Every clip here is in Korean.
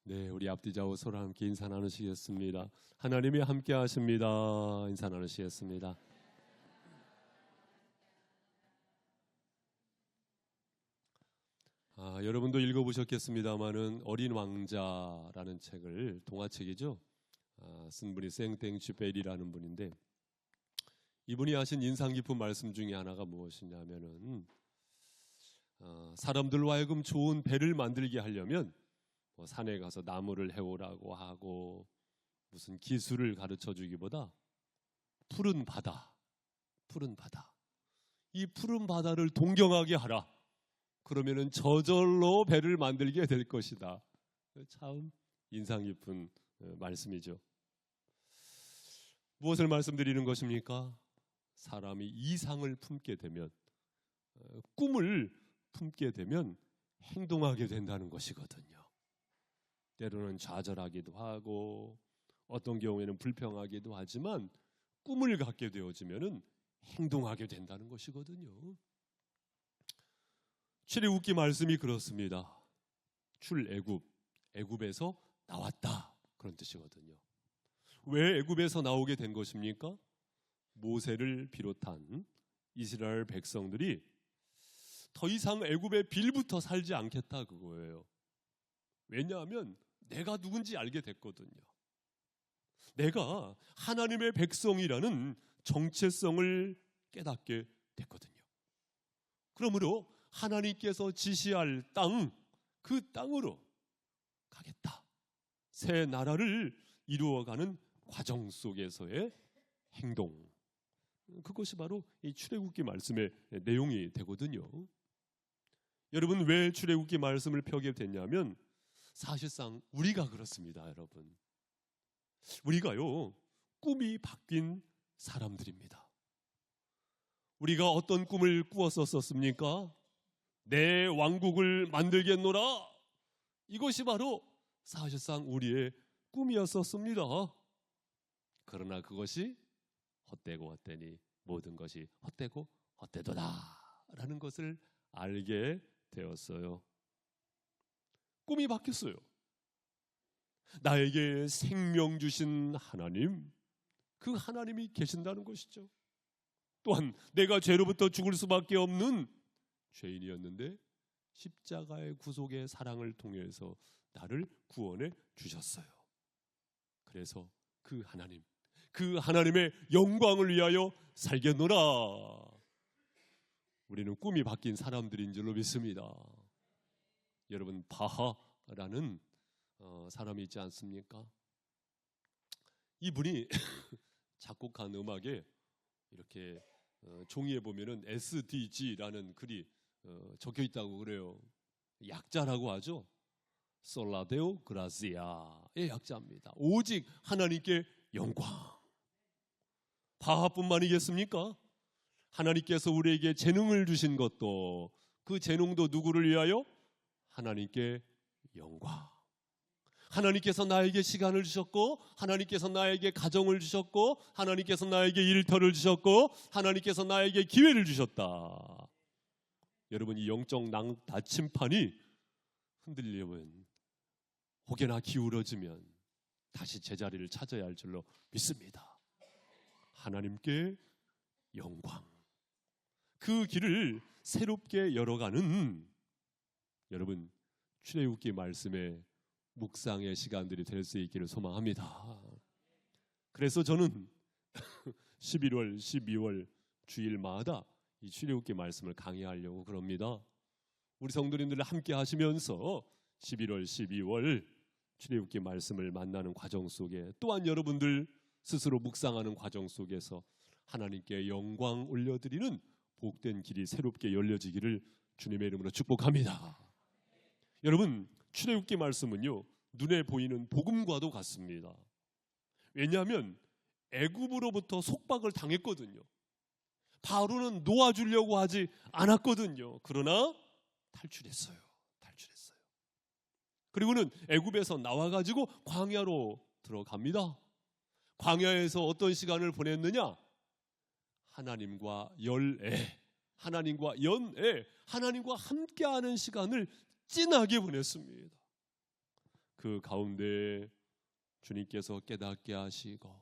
네, 우리 앞뒤 좌우 서로 함께 인사 나누시겠습니다. 하나님이 함께 하십니다. 인사 나누시겠습니다. 여러분도 읽어보셨겠습니다마는 어린 왕자라는 책을, 동화책이죠. 쓴 분이 생땡쥐베리라는 분인데, 이분이 하신 인상 깊은 말씀 중에 하나가 무엇이냐면은 사람들로 하여금 좋은 배를 만들게 하려면 산에 가서 나무를 해오라고 하고 무슨 기술을 가르쳐 주기보다 푸른 바다, 이 푸른 바다를 동경하게 하라. 그러면은 저절로 배를 만들게 될 것이다. 참 인상 깊은 말씀이죠. 무엇을 말씀드리는 것입니까? 사람이 이상을 품게 되면, 꿈을 품게 되면 행동하게 된다는 것이거든요. 때로는 좌절하기도 하고 어떤 경우에는 불평하기도 하지만 꿈을 갖게 되어지면은 행동하게 된다는 것이거든요. 출애굽기 말씀이 그렇습니다. 출애굽, 애굽에서 나왔다, 그런 뜻이거든요. 왜 애굽에서 나오게 된 것입니까? 모세를 비롯한 이스라엘 백성들이 더 이상 애굽의 빌부터 살지 않겠다, 그거예요. 왜냐하면 내가 누군지 알게 됐거든요. 내가 하나님의 백성이라는 정체성을 깨닫게 됐거든요. 그러므로 하나님께서 지시할 땅, 그 땅으로 가겠다. 새 나라를 이루어가는 과정 속에서의 행동, 그것이 바로 이 출애굽기 말씀의 내용이 되거든요. 여러분, 왜 출애굽기 말씀을 펴게 됐냐면 사실상 우리가 그렇습니다. 여러분, 우리가요 꿈이 바뀐 사람들입니다. 우리가 어떤 꿈을 꾸었었습니까? 내 왕국을 만들겠노라. 이것이 바로 사실상 우리의 꿈이었었습니다. 그러나 그것이 헛되고 헛되니 모든 것이 헛되고 헛되도다 라는 것을 알게 되었어요. 꿈이 바뀌었어요. 나에게 생명 주신 하나님, 그 하나님이 계신다는 것이죠. 또한 내가 죄로부터 죽을 수밖에 없는 죄인이었는데 십자가의 구속의 사랑을 통해서 나를 구원해 주셨어요. 그래서 그 하나님, 그 하나님의 영광을 위하여 살겠노라. 우리는 꿈이 바뀐 사람들인 줄로 믿습니다. 여러분, 바하라는 사람이 있지 않습니까? 이분이 작곡한 음악에 이렇게 종이에 보면은 SDG라는 글이 적혀 있다고 그래요. 약자라고 하죠. 솔라데오 그라시아의 약자입니다. 오직 하나님께 영광. 바하뿐만이겠습니까? 하나님께서 우리에게 재능을 주신 것도, 그 재능도 누구를 위하여? 하나님께 영광. 하나님께서 나에게 시간을 주셨고, 하나님께서 나에게 가정을 주셨고, 하나님께서 나에게 일터를 주셨고, 하나님께서 나에게 기회를 주셨다. 여러분, 이 영적 나침판이 흔들리면, 혹여나 기울어지면 다시 제자리를 찾아야 할 줄로 믿습니다. 하나님께 영광. 그 길을 새롭게 열어가는 여러분, 출애굽기 말씀의 묵상의 시간들이 될 수 있기를 소망합니다. 그래서 저는 11월, 12월 주일마다 이 출애굽기 말씀을 강의하려고 그럽니다. 우리 성도님들 함께 하시면서 11월, 12월 출애굽기 말씀을 만나는 과정 속에, 또한 여러분들 스스로 묵상하는 과정 속에서 하나님께 영광 올려드리는 복된 길이 새롭게 열려지기를 주님의 이름으로 축복합니다. 여러분, 출애굽기 말씀은요 눈에 보이는 복음과도 같습니다. 왜냐하면 애굽으로부터 속박을 당했거든요. 바로는 놓아주려고 하지 않았거든요. 그러나 탈출했어요. 그리고는 애굽에서 나와가지고 광야로 들어갑니다. 광야에서 어떤 시간을 보냈느냐? 하나님과 연애, 하나님과 함께하는 시간을 진하게 보냈습니다. 그 가운데 주님께서 깨닫게 하시고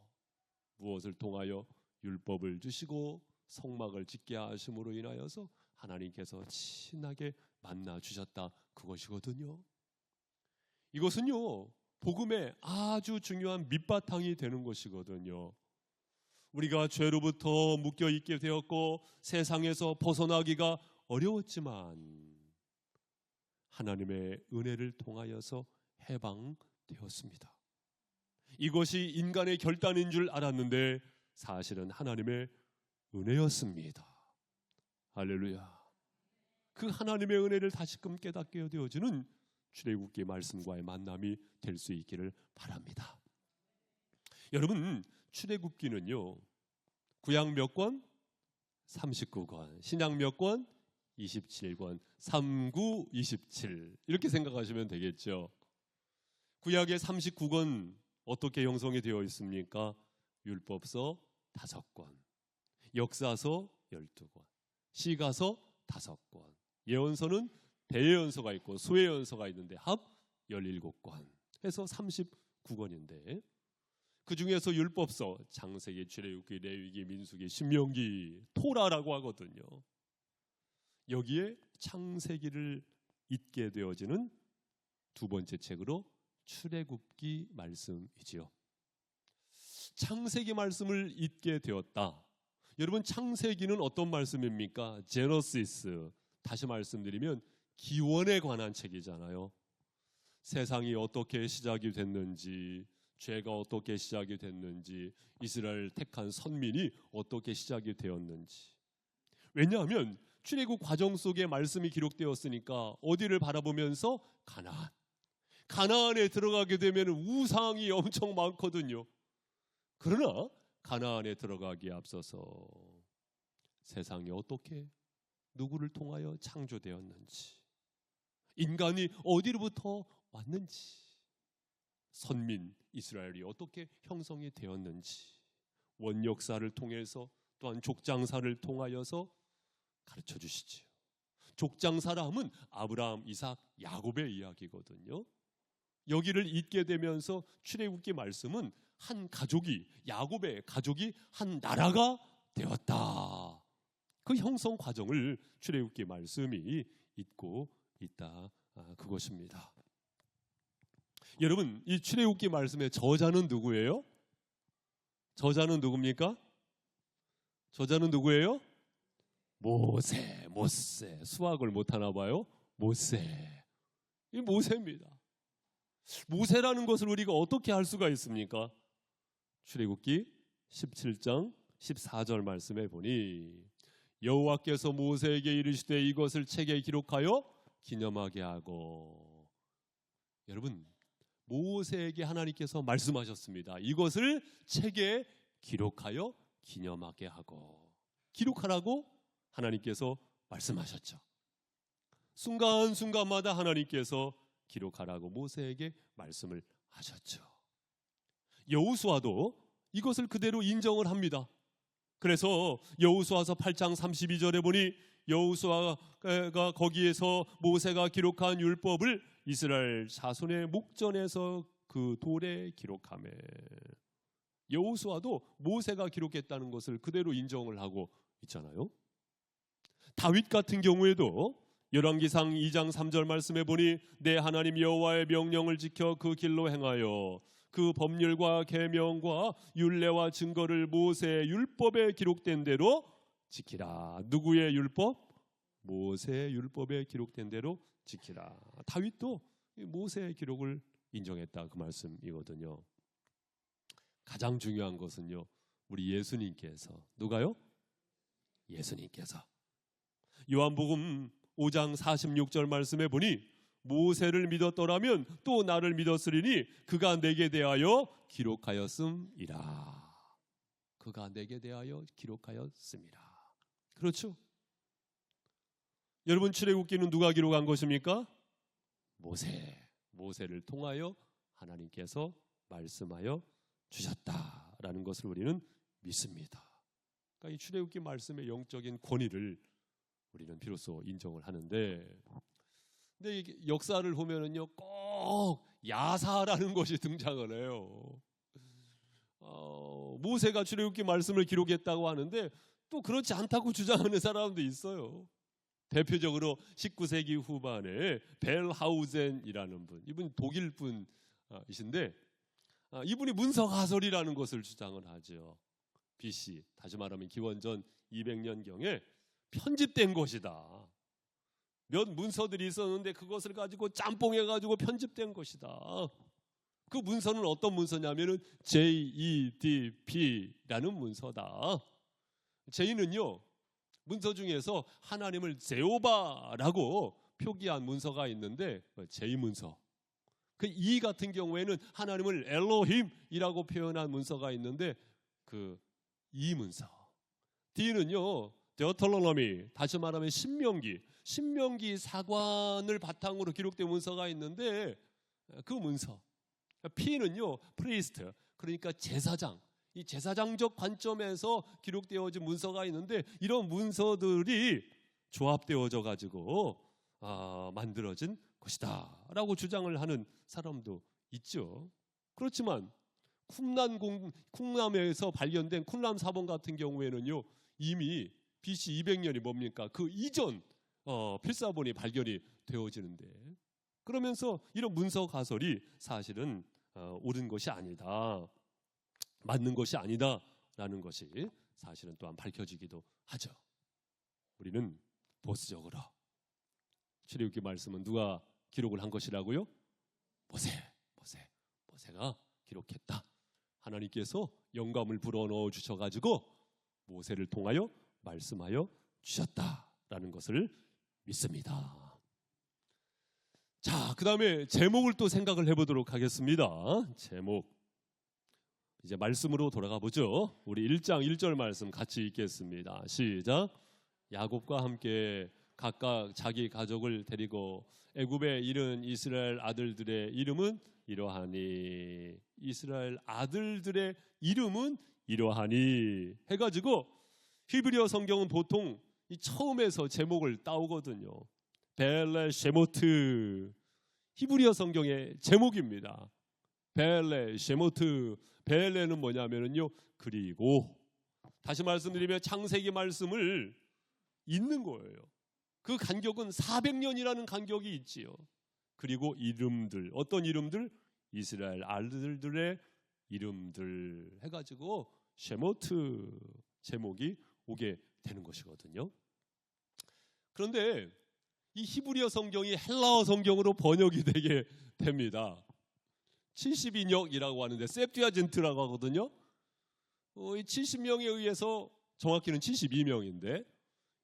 무엇을 통하여 율법을 주시고 성막을 짓게 하심으로 인하여서 하나님께서 친하게 만나 주셨다, 그것이거든요. 이것은요, 복음의 아주 중요한 밑바탕이 되는 것이거든요. 우리가 죄로부터 묶여 있게 되었고 세상에서 벗어나기가 어려웠지만 하나님의 은혜를 통하여서 해방되었습니다. 이것이 인간의 결단인 줄 알았는데 사실은 하나님의 은혜였습니다. 할렐루야. 그 하나님의 은혜를 다시금 깨닫게 되어지는 출애굽기 말씀과의 만남이 될 수 있기를 바랍니다. 여러분, 출애굽기는요, 구약 몇 권? 39권, 신약 몇 권? 27권, 39, 27 이렇게 생각하시면 되겠죠. 구약의 39권 어떻게 형성이 되어 있습니까? 율법서 5권, 역사서 12권, 시가서 5권, 예언서는 대예언서가 있고 수예언서가 있는데 합 17권 해서 39권인데 그 중에서 율법서 창세기, 출애굽기, 레위기, 민수기, 신명기, 토라라고 하거든요. 여기에 창세기를 읽게 되어지는 두 번째 책으로 출애굽기 말씀이지요. 창세기 말씀을 읽게 되었다. 여러분, 창세기는 어떤 말씀입니까? 제너시스, 다시 말씀드리면 기원에 관한 책이잖아요. 세상이 어떻게 시작이 됐는지, 죄가 어떻게 시작이 됐는지, 이스라엘 택한 선민이 어떻게 시작이 되었는지. 왜냐하면 출애굽 과정 속에 말씀이 기록되었으니까 어디를 바라보면서 가나안에 들어가게 되면 우상이 엄청 많거든요. 그러나 가나안에 들어가기에 앞서서 세상이 어떻게 누구를 통하여 창조되었는지, 인간이 어디로부터 왔는지, 선민 이스라엘이 어떻게 형성이 되었는지 원역사를 통해서 또한 족장사를 통하여서 가르쳐 주시지요. 족장사라 하면 아브라함, 이삭, 야곱의 이야기거든요. 여기를 읽게 되면서 출애굽기 말씀은 한 가족이, 야곱의 가족이 한 나라가 되었다. 그 형성 과정을 출애굽기 말씀이 읽고 있다, 그것입니다. 여러분, 이 출애굽기 말씀의 저자는 누구예요? 저자는 누굽니까? 저자는 누구예요? 모세. 수학을 못하나 봐요. 모세. 이 모세입니다. 모세라는 것을 우리가 어떻게 알 수가 있습니까? 출애굽기 17장 14절 말씀에 보니 여호와께서 모세에게 이르시되 이것을 책에 기록하여 기념하게 하고. 여러분, 모세에게 하나님께서 말씀하셨습니다. 이것을 책에 기록하여 기념하게 하고. 기록하라고 하나님께서 말씀하셨죠. 순간순간마다 하나님께서 기록하라고 모세에게 말씀을 하셨죠. 여호수아도 이것을 그대로 인정을 합니다. 그래서 여호수아서 8장 32절에 보니 여호수아가 거기에서 모세가 기록한 율법을 이스라엘 자손의 목전에서 그 돌에 기록하며, 여호수아도 모세가 기록했다는 것을 그대로 인정을 하고 있잖아요. 다윗 같은 경우에도 열왕기상 2장 3절 말씀에 보니 내 하나님 여호와의 명령을 지켜 그 길로 행하여 그 법률과 계명과 율례와 증거를 모세의 율법에 기록된 대로 지키라. 누구의 율법? 모세의 율법에 기록된 대로 지키라. 다윗도 모세의 기록을 인정했다, 그 말씀이거든요. 가장 중요한 것은요, 우리 예수님께서. 누가요? 예수님께서. 요한복음 5장 46절 말씀에 보니 모세를 믿었더라면 또 나를 믿었으리니 그가 내게 대하여 기록하였음이라. 그가 내게 대하여 기록하였음이라. 그렇죠? 여러분, 출애굽기는 누가 기록한 것입니까? 모세를 통하여 하나님께서 말씀하여 주셨다라는 것을 우리는 믿습니다. 그러니까 이 출애굽기 말씀의 영적인 권위를 우리는 비로소 인정을 하는데, 근데 역사를 보면은요, 꼭 야사라는 것이 등장을 해요. 모세가 출애굽기 말씀을 기록했다고 하는데 또 그렇지 않다고 주장하는 사람도 있어요. 대표적으로 19세기 후반에 벨하우젠이라는 분, 이분 독일 분이신데 이분이 문서가설이라는 것을 주장을 하죠. BC, 다시 말하면 기원전 200년경에 편집된 것이다. 몇 문서들이 있었는데 그것을 가지고 짬뽕해가지고 편집된 것이다. 그 문서는 어떤 문서냐면은 JEDP라는 문서다. J는요, 문서 중에서 하나님을 제호바라고 표기한 문서가 있는데 J 문서. 그 E 같은 경우에는 하나님을 엘로힘이라고 표현한 문서가 있는데 그 E 문서. D는요, 데오톨로노미, 다시 말하면 신명기 사관을 바탕으로 기록된 문서가 있는데 그 문서. P는요, 프리스트, 그러니까 제사장. 이 제사장적 관점에서 기록되어진 문서가 있는데 이런 문서들이 조합되어져 가지고 만들어진 것이다라고 주장을 하는 사람도 있죠. 그렇지만 쿰람에서 발견된 쿰람 사본 같은 경우에는요, 이미 BC 200년이 뭡니까? 그 이전 필사본이 발견이 되어지는데, 그러면서 이런 문서 가설이 사실은 옳은 것이 아니다, 맞는 것이 아니다라는 것이 사실은 또한 밝혀지기도 하죠. 우리는 보수적으로 출애굽기 말씀은 누가 기록을 한 것이라고요? 모세가 기록했다. 하나님께서 영감을 불어넣어 주셔가지고 모세를 통하여 말씀하여 주셨다라는 것을 믿습니다. 자, 그 다음에 제목을 또 생각을 해보도록 하겠습니다. 제목, 이제 말씀으로 돌아가 보죠. 우리 1장 1절 말씀 같이 읽겠습니다. 시작. 야곱과 함께 각각 자기 가족을 데리고 애굽에 이른 이스라엘 아들들의 이름은 이러하니, 이스라엘 아들들의 이름은 이러하니 해가지고, 히브리어 성경은 보통 이 처음에서 제목을 따오거든요. 벨레 쉐모트, 히브리어 성경의 제목입니다. 벨레 쉐모트. 벨레는 뭐냐면요, 그리고, 다시 말씀드리면 창세기 말씀을 읽는 거예요. 그 간격은 400년이라는 간격이 있지요. 그리고 이름들, 어떤 이름들? 이스라엘 아들들의 이름들 해가지고 쉐모트 제목이 오게 되는 것이거든요. 그런데 이 히브리어 성경이 헬라어 성경으로 번역이 되게 됩니다. 70인역이라고 하는데 셉투아진트라고 하거든요. 이 70명에 의해서, 정확히는 72명인데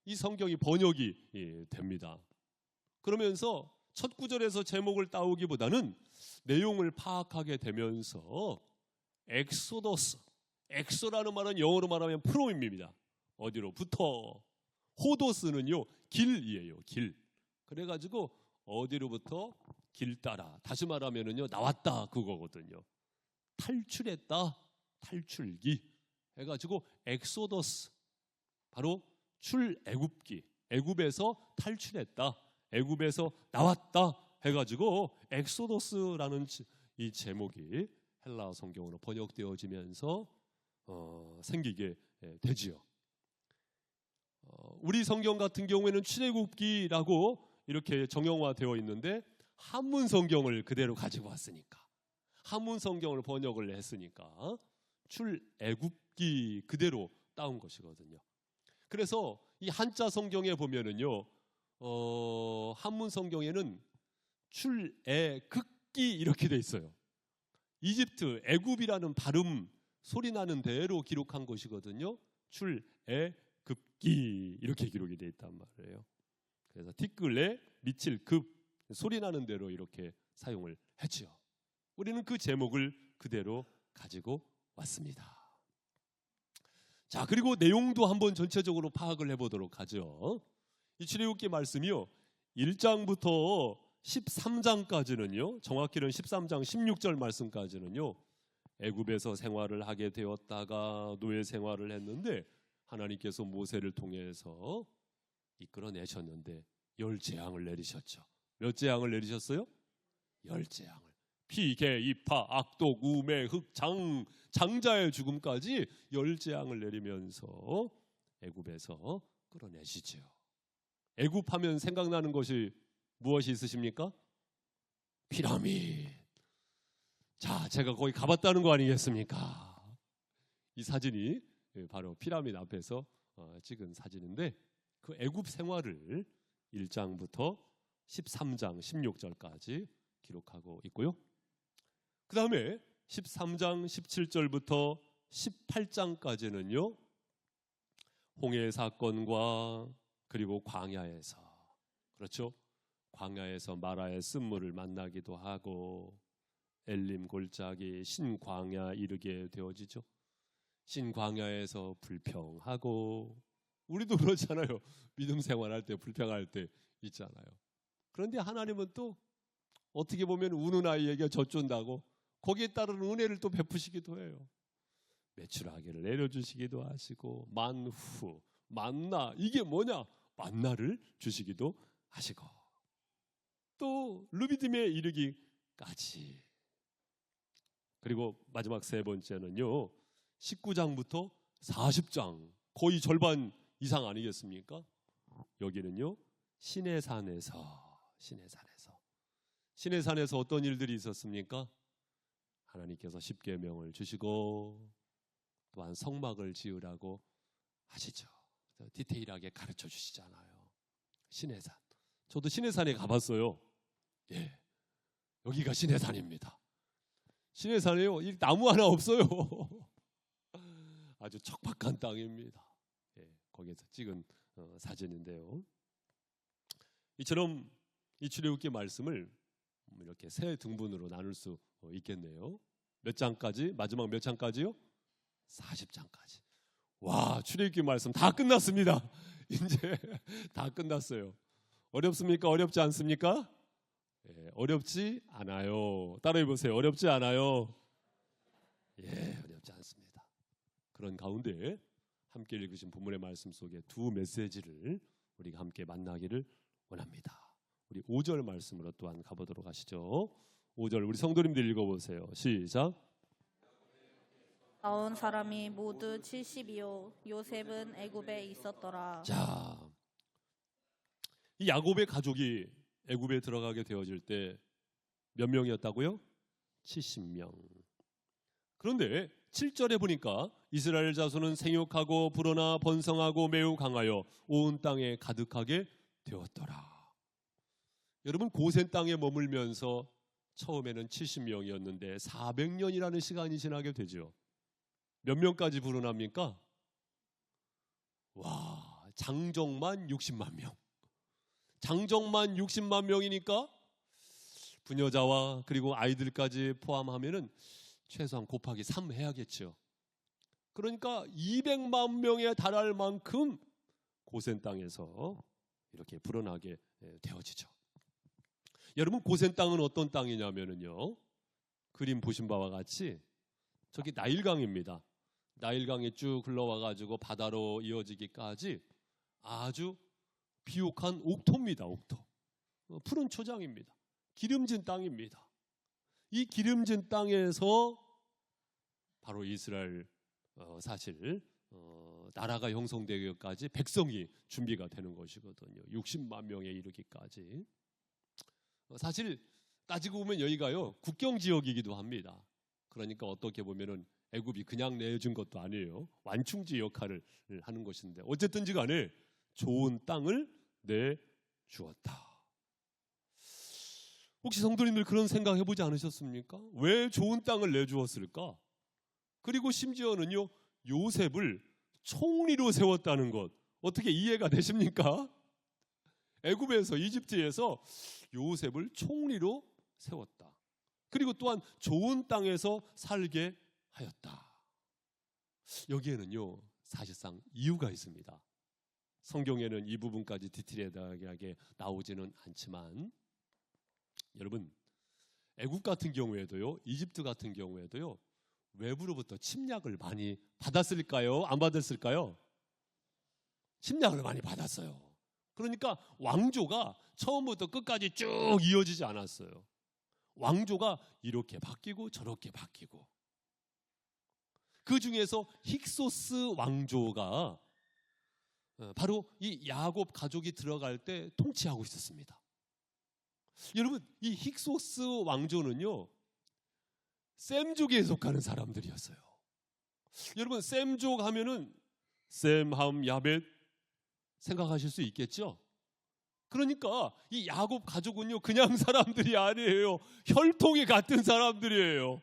이 성경이 번역이 됩니다. 그러면서 첫 구절에서 제목을 따오기보다는 내용을 파악하게 되면서 엑소더스, 엑소라는 말은 영어로 말하면 프롬입니다. 어디로부터, 호도스는요 길이에요. 길. 그래가지고 어디로부터? 길 따라. 다시 말하면은요, 나왔다 그거거든요. 탈출했다, 탈출기 해가지고 엑소더스, 바로 출애굽기, 애굽에서 탈출했다, 애굽에서 나왔다 해가지고 엑소더스라는 이 제목이 헬라 성경으로 번역되어지면서 생기게 되지요. 우리 성경 같은 경우에는 출애굽기라고 이렇게 정형화되어 있는데, 한문 성경을 그대로 가지고 왔으니까, 한문 성경을 번역을 했으니까 출애굽기 그대로 따온 것이거든요. 그래서 이 한자 성경에 보면은요, 한문 성경에는 출애굽기 이렇게 돼 있어요. 이집트 애굽이라는 발음 소리 나는 대로 기록한 것이거든요. 출애굽기 이렇게 기록이 돼 있단 말이에요. 그래서 티끌레 미칠 급, 소리 나는 대로 이렇게 사용을 했지요. 우리는 그 제목을 그대로 가지고 왔습니다. 자, 그리고 내용도 한번 전체적으로 파악을 해보도록 하죠. 이 출애굽기 말씀이요, 1장부터 13장까지는요, 정확히는 13장 16절 말씀까지는요, 애굽에서 생활을 하게 되었다가 노예 생활을 했는데 하나님께서 모세를 통해서 이끌어내셨는데 10재앙을 내리셨죠. 몇 재앙을 내리셨어요? 10재앙을. 피, 개, 이파, 악독, 우매, 흑장, 장자의 죽음까지 열재앙을 내리면서 애굽에서 끌어내시죠. 애굽하면 생각나는 것이 무엇이 있으십니까? 피라미드. 자, 제가 거기 가봤다는 거 아니겠습니까? 이 사진이 바로 피라미드 앞에서 찍은 사진인데, 그 애굽 생활을 1장부터 13장 16절까지 기록하고 있고요. 그 다음에 13장 17절부터 18장까지는요, 홍해 사건과 그리고 광야에서, 그렇죠? 광야에서 마라의 쓴물을 만나기도 하고 엘림 골짜기 신광야 이르게 되어지죠. 신광야에서 불평하고, 우리도 그렇잖아요. 믿음 생활할 때 불평할 때 있잖아요. 그런데 하나님은 또 어떻게 보면 우는 아이에게 젖준다고 거기에 따른 은혜를 또 베푸시기도 해요. 메추라기를 내려주시기도 하시고, 만후, 만나, 이게 뭐냐? 만나를 주시기도 하시고, 또 르비딤에 이르기까지. 그리고 마지막 세 번째는요, 19장부터 40장, 거의 절반 이상 아니겠습니까? 여기는요, 시내산에서 어떤 일들이 있었습니까? 하나님께서 십계명을 주시고 또한 성막을 지으라고 하시죠. 디테일하게 가르쳐 주시잖아요. 시내산. 저도 시내산에 가봤어요. 예, 여기가 시내산입니다. 시내산에요, 나무 하나 없어요. 아주 척박한 땅입니다. 예, 거기에서 찍은 사진인데요. 이처럼 이 출애굽기 말씀을 이렇게 세 등분으로 나눌 수 있겠네요. 몇 장까지? 마지막 몇 장까지요? 40장까지. 와, 출애굽기 말씀 다 끝났습니다. 이제 다 끝났어요. 어렵습니까? 어렵지 않습니까? 예, 어렵지 않아요. 따라해 보세요. 어렵지 않아요. 예, 어렵지 않습니다. 그런 가운데 함께 읽으신 본문의 말씀 속에 두 메시지를 우리가 함께 만나기를 원합니다. 우리 5절 말씀으로 또한 가보도록 하시죠. 5절 우리 성도님들 읽어보세요. 시작. 나온 사람이 모두 70이요 요셉은 애굽에 있었더라. 자, 이 야곱의 가족이 애굽에 들어가게 되어질 때 몇 명이었다고요? 70명. 그런데 7절에 보니까 이스라엘 자손은 생육하고 불어나 번성하고 매우 강하여 온 땅에 가득하게 되었더라. 여러분, 고센 땅에 머물면서 처음에는 70명이었는데 400년이라는 시간이 지나게 되죠. 몇 명까지 불어납니까? 와, 장정만 60만 명. 장정만 60만 명이니까 부녀자와 그리고 아이들까지 포함하면은 최소한 곱하기 3 해야겠죠. 그러니까 200만 명에 달할 만큼 고센 땅에서 이렇게 불어나게 되어지죠. 여러분, 고센 땅은 어떤 땅이냐면요, 그림 보신 바와 같이 저기 나일강입니다. 나일강이 쭉 흘러와 가지고 바다로 이어지기까지 아주 비옥한 옥토입니다. 옥토. 푸른 초장입니다. 기름진 땅입니다. 이 기름진 땅에서 바로 이스라엘 사실 나라가 형성되기까지 백성이 준비가 되는 것이거든요. 60만 명에 이르기까지. 사실 따지고 보면 여기가요, 국경 지역이기도 합니다. 그러니까 어떻게 보면은 애굽이 그냥 내준 것도 아니에요. 완충지 역할을 하는 것인데, 어쨌든지 간에 좋은 땅을 내주었다. 혹시 성도님들 그런 생각 해보지 않으셨습니까? 왜 좋은 땅을 내주었을까? 그리고 심지어는요, 요셉을 총리로 세웠다는 것, 어떻게 이해가 되십니까? 애굽에서, 이집트에서 요셉을 총리로 세웠다. 그리고 또한 좋은 땅에서 살게 하였다. 여기에는요, 사실상 이유가 있습니다. 성경에는 이 부분까지 디테일하게 나오지는 않지만, 여러분, 애굽 같은 경우에도요, 이집트 같은 경우에도요, 외부로부터 침략을 많이 받았을까요? 안 받았을까요? 침략을 많이 받았어요. 그러니까 왕조가 처음부터 끝까지 쭉 이어지지 않았어요. 왕조가 이렇게 바뀌고 저렇게 바뀌고, 그 중에서 힉소스 왕조가 바로 이 야곱 가족이 들어갈 때 통치하고 있었습니다. 여러분, 이 힉소스 왕조는요, 셈족에 속하는 사람들이었어요. 여러분, 셈족 하면은 셈, 함, 야벳 생각하실 수 있겠죠? 그러니까 이 야곱 가족은요, 그냥 사람들이 아니에요. 혈통이 같은 사람들이에요.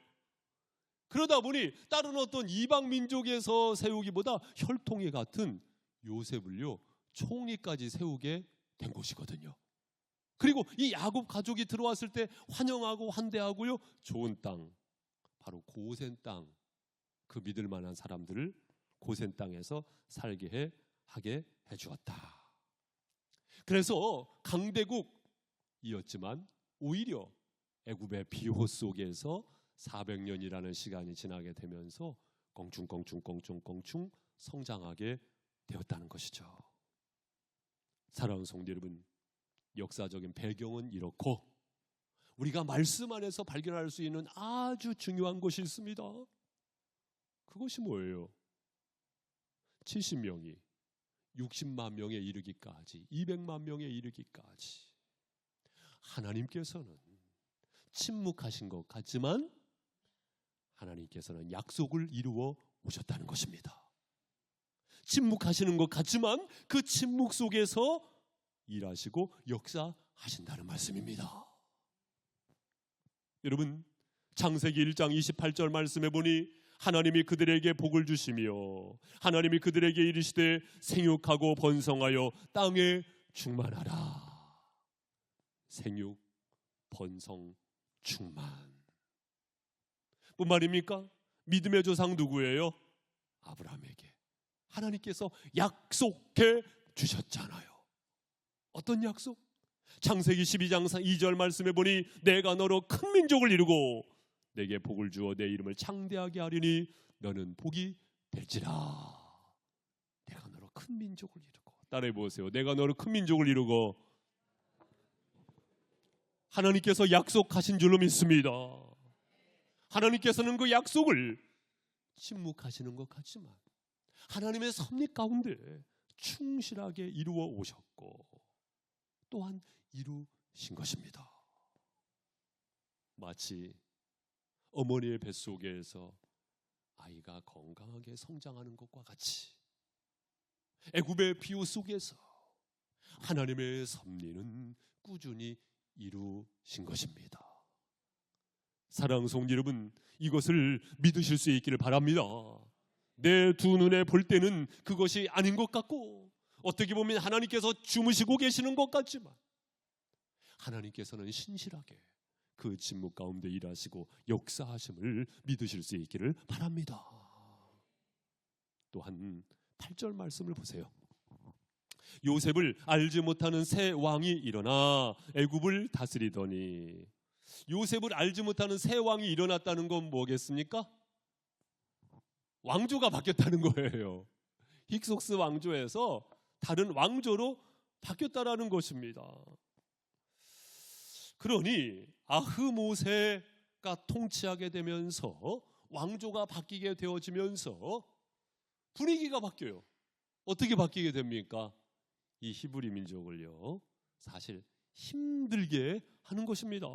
그러다 보니 다른 어떤 이방 민족에서 세우기보다 혈통이 같은 요셉을요, 총리까지 세우게 된 것이거든요. 그리고 이 야곱 가족이 들어왔을 때 환영하고 환대하고요, 좋은 땅, 바로 고센 땅, 그 믿을 만한 사람들을 고센 땅에서 살게 하게 해주었다. 그래서 강대국이었지만 오히려 애굽의 비호 속에서 400년이라는 시간이 지나게 되면서 껑충 성장하게 되었다는 것이죠. 사랑하는 성도 여러분, 역사적인 배경은 이렇고 우리가 말씀 안에서 발견할 수 있는 아주 중요한 것이 있습니다. 그것이 뭐예요? 70명이 60만 명에 이르기까지, 200만 명에 이르기까지 하나님께서는 침묵하신 것 같지만 하나님께서는 약속을 이루어 오셨다는 것입니다. 침묵하시는 것 같지만 그 침묵 속에서 일하시고 역사하신다는 말씀입니다. 여러분, 창세기 1장 28절 말씀해 보니 하나님이 그들에게 복을 주시며 하나님이 그들에게 이르시되 생육하고 번성하여 땅에 충만하라. 생육, 번성, 충만. 뿐 말입니까? 믿음의 조상 누구예요? 아브라함에게 하나님께서 약속해 주셨잖아요. 어떤 약속? 창세기 12장 2절 말씀해 보니 내가 너로 큰 민족을 이루고 내게 복을 주어 내 이름을 창대하게 하리니 너는 복이 될지라. 내가 너로 큰 민족을 이루고, 따라해 보세요. 내가 너로 큰 민족을 이루고. 하나님께서 약속하신 줄로 믿습니다. 하나님께서는 그 약속을 침묵하시는 것 같지만 하나님의 섭리 가운데 충실하게 이루어 오셨고 또한 이루신 것입니다. 마치 어머니의 뱃속에서 아이가 건강하게 성장하는 것과 같이 애굽의 비호 속에서 하나님의 섭리는 꾸준히 이루신 것입니다. 사랑하는 성도 여러분, 이것을 믿으실 수 있기를 바랍니다. 내 두 눈에 볼 때는 그것이 아닌 것 같고 어떻게 보면 하나님께서 주무시고 계시는 것 같지만 하나님께서는 신실하게 그 침묵 가운데 일하시고 역사하심을 믿으실 수 있기를 바랍니다. 또한 8절 말씀을 보세요. 요셉을 알지 못하는 새 왕이 일어나 애굽을 다스리더니, 요셉을 알지 못하는 새 왕이 일어났다는 건 뭐겠습니까? 왕조가 바뀌었다는 거예요. 힉소스 왕조에서 다른 왕조로 바뀌었다라는 것입니다. 그러니 아흐모세가 통치하게 되면서 왕조가 바뀌게 되어지면서 분위기가 바뀌어요. 어떻게 바뀌게 됩니까? 이 히브리 민족을요, 사실 힘들게 하는 것입니다.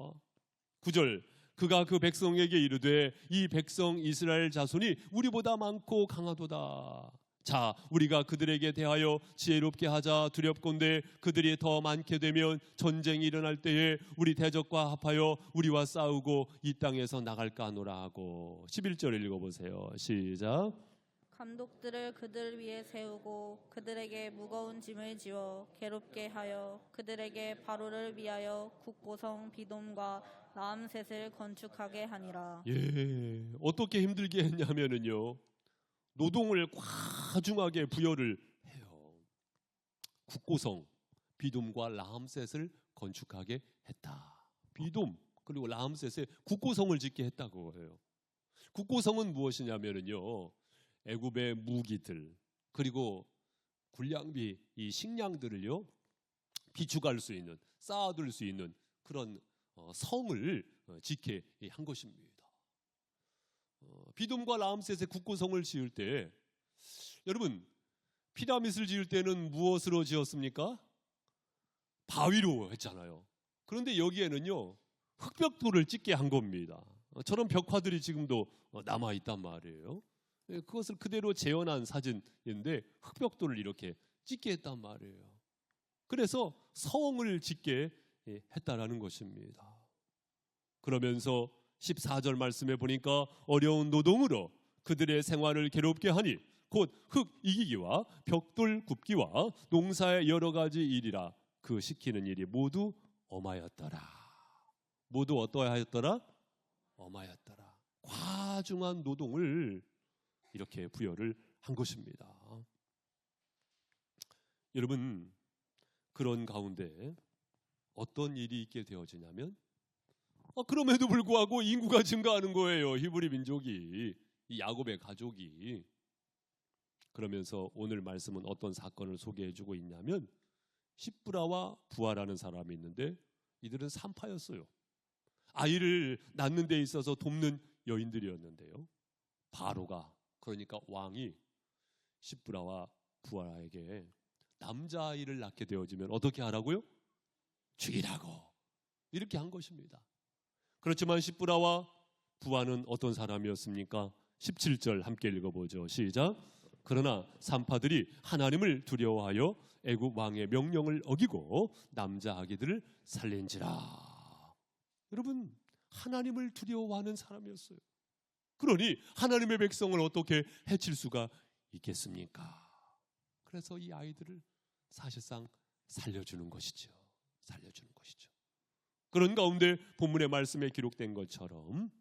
9절, 그가 그 백성에게 이르되 이 백성 이스라엘 자손이 우리보다 많고 강하도다. 자, 우리가 그들에게 대하여 지혜롭게 하자. 두렵건대 그들이 더 많게 되면 전쟁이 일어날 때에 우리 대적과 합하여 우리와 싸우고 이 땅에서 나갈까 하노라 하고. 11절 읽어보세요. 시작. 감독들을 그들 위에 세우고 그들에게 무거운 짐을 지워 괴롭게 하여 그들에게 바로를 위하여 국고성 비돔과 라암셋을 건축하게 하니라. 예, 어떻게 힘들게 했냐면은요, 노동을 과중하게 부여를 해요. 국고성 비돔과 라암셋을 건축하게 했다. 비돔 그리고 라암셋에 국고성을 짓게 했다고 해요. 국고성은 무엇이냐면은요, 애굽의 무기들 그리고 군량비, 이 식량들을요 비축할 수 있는, 쌓아둘 수 있는 그런 성을 짓게 한 것입니다. 비돔과 라암셋의 국고성을 지을 때, 여러분 피라밋을 지을 때는 무엇으로 지었습니까? 바위로 했잖아요. 그런데 여기에는요 흙벽돌을 짓게 한 겁니다. 저런 벽화들이 지금도 남아 있단 말이에요. 그것을 그대로 재현한 사진인데 흙벽돌을 이렇게 짓게 했단 말이에요. 그래서 성을 짓게 했다라는 것입니다. 그러면서 14절 말씀에 보니까 어려운 노동으로 그들의 생활을 괴롭게 하니 곧 흙 이기기와 벽돌 굽기와 농사의 여러 가지 일이라 그 시키는 일이 모두 엄하였더라. 모두 어떠하였더라? 엄하였더라. 과중한 노동을 이렇게 부여를 한 것입니다. 여러분, 그런 가운데 어떤 일이 있게 되어지냐면 그럼에도 불구하고 인구가 증가하는 거예요. 히브리 민족이, 이 야곱의 가족이. 그러면서 오늘 말씀은 어떤 사건을 소개해주고 있냐면 십브라와 부하라는 사람이 있는데 이들은 산파였어요. 아이를 낳는 데 있어서 돕는 여인들이었는데요. 바로가, 그러니까 왕이 십브라와 부하에게 남자아이를 낳게 되어지면 어떻게 하라고요? 죽이라고 이렇게 한 것입니다. 그렇지만 십브라와 부하는 어떤 사람이었습니까? 17절 함께 읽어보죠. 시작. 그러나 산파들이 하나님을 두려워하여 애굽 왕의 명령을 어기고 남자 아기들을 살린지라. 여러분, 하나님을 두려워하는 사람이었어요. 그러니 하나님의 백성을 어떻게 해칠 수가 있겠습니까? 그래서 이 아이들을 사실상 살려주는 것이죠. 살려주는 것이죠. 그런 가운데 본문의 말씀에 기록된 것처럼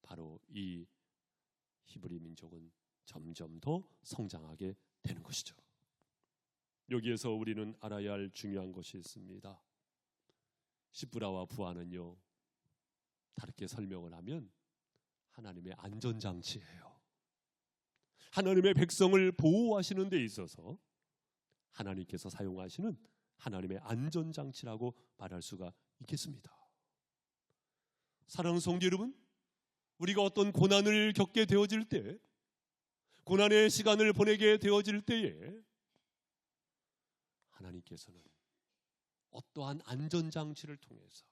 바로 이 히브리 민족은 점점 더 성장하게 되는 것이죠. 여기에서 우리는 알아야 할 중요한 것이 있습니다. 십브라와 부하는요, 다르게 설명을 하면 하나님의 안전장치예요. 하나님의 백성을 보호하시는 데 있어서 하나님께서 사용하시는 하나님의 안전장치라고 말할 수가 있겠습니다. 사랑하는 성도 여러분, 우리가 어떤 고난을 겪게 되어질 때, 고난의 시간을 보내게 되어질 때에 하나님께서는 어떠한 안전장치를 통해서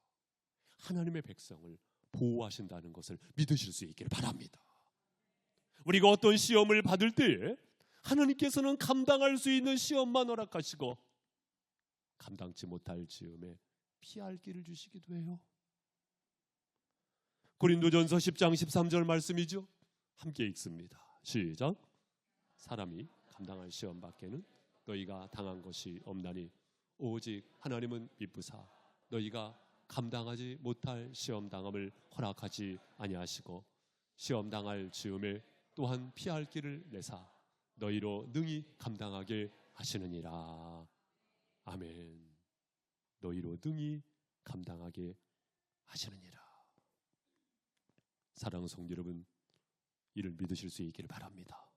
하나님의 백성을 보호하신다는 것을 믿으실 수 있기를 바랍니다. 우리가 어떤 시험을 받을 때에 하나님께서는 감당할 수 있는 시험만 허락하시고 감당치 못할 즈음에 피할 길을 주시기도 해요. 고린도전서 10장 13절 말씀이죠. 함께 읽습니다. 시작. 사람이 감당할 시험 밖에는 너희가 당한 것이 없나니 오직 하나님은 미쁘사 너희가 감당하지 못할 시험 당함을 허락하지 아니하시고 시험 당할 즈음에 또한 피할 길을 내사 너희로 능히 감당하게 하시느니라. 아멘. 너희로 능히 감당하게 하시느니라. 사랑하는 성도 여러분, 이를 믿으실 수 있기를 바랍니다.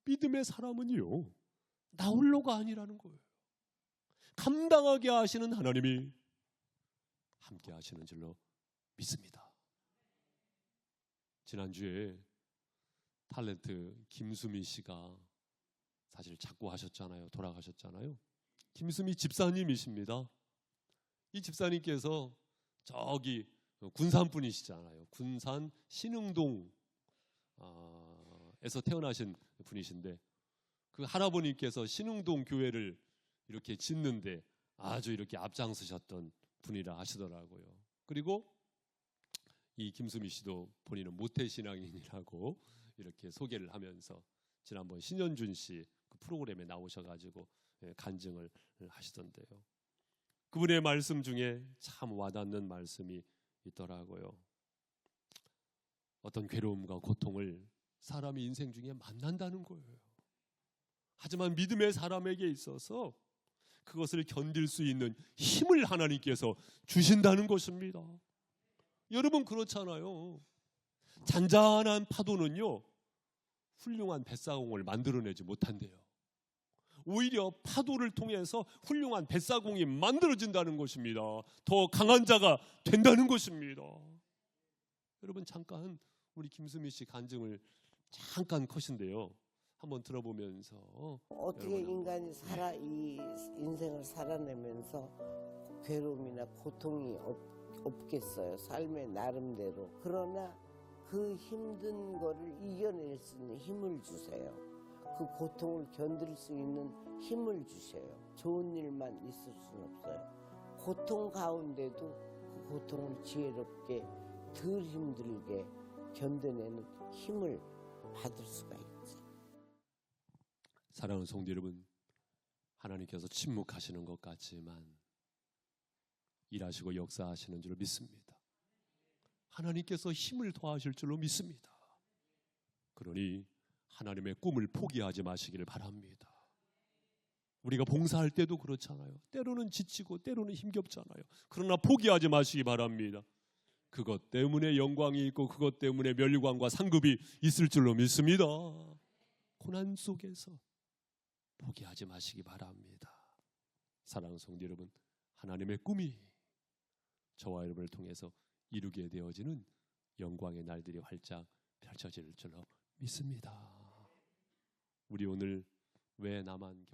믿음의 사람은요, 나 홀로가 아니라는 거예요. 감당하게 하시는 하나님이 함께 하시는 줄로 믿습니다. 지난주에 탤런트 김수미 씨가 사실 자꾸 하셨잖아요. 돌아가셨잖아요. 김수미 집사님이십니다. 이 집사님께서 저기 군산 분이시잖아요. 군산 신흥동에서 태어나신 분이신데 그 할아버님께서 신흥동 교회를 이렇게 짓는데 아주 이렇게 앞장서셨던 분이라 하시더라고요. 그리고 이 김수미 씨도 본인은 모태신앙인이라고 이렇게 소개를 하면서 지난번 신현준 씨 그 프로그램에 나오셔가지고 간증을 하시던데요. 그분의 말씀 중에 참 와닿는 말씀이 있더라고요. 어떤 괴로움과 고통을 사람이 인생 중에 만난다는 거예요. 하지만 믿음의 사람에게 있어서 그것을 견딜 수 있는 힘을 하나님께서 주신다는 것입니다. 여러분 그렇잖아요. 잔잔한 파도는요 훌륭한 뱃사공을 만들어내지 못한대요. 오히려 파도를 통해서 훌륭한 뱃사공이 만들어진다는 것입니다. 더 강한 자가 된다는 것입니다. 여러분 잠깐 우리 김수미 씨 간증을 잠깐 컷인데요. 한번 들어보면서 어떻게 인간이 이 인생을 살아내면서 괴로움이나 고통이 없겠어요. 삶의 나름대로. 그러나 그 힘든 거를 이겨낼 수 있는 힘을 주세요. 그 고통을 견딜 수 있는 힘을 주세요. 좋은 일만 있을 수는 없어요. 고통 가운데도 그 고통을 지혜롭게 덜 힘들게 견뎌내는 힘을 받을 수가 있죠. 사랑하는 성도 여러분, 하나님께서 침묵하시는 것 같지만 일하시고 역사하시는 줄 믿습니다. 하나님께서 힘을 더하실 줄로 믿습니다. 그러니 하나님의 꿈을 포기하지 마시기를 바랍니다. 우리가 봉사할 때도 그렇잖아요. 때로는 지치고 때로는 힘겹잖아요. 그러나 포기하지 마시기 바랍니다. 그것 때문에 영광이 있고 그것 때문에 멸관과 상급이 있을 줄로 믿습니다. 고난 속에서 포기하지 마시기 바랍니다. 사랑하는 성도 여러분, 하나님의 꿈이 저와 여러분을 통해서 이루게 되어지는 영광의 날들이 활짝 펼쳐질 줄로 믿습니다. 우리 오늘 왜 나만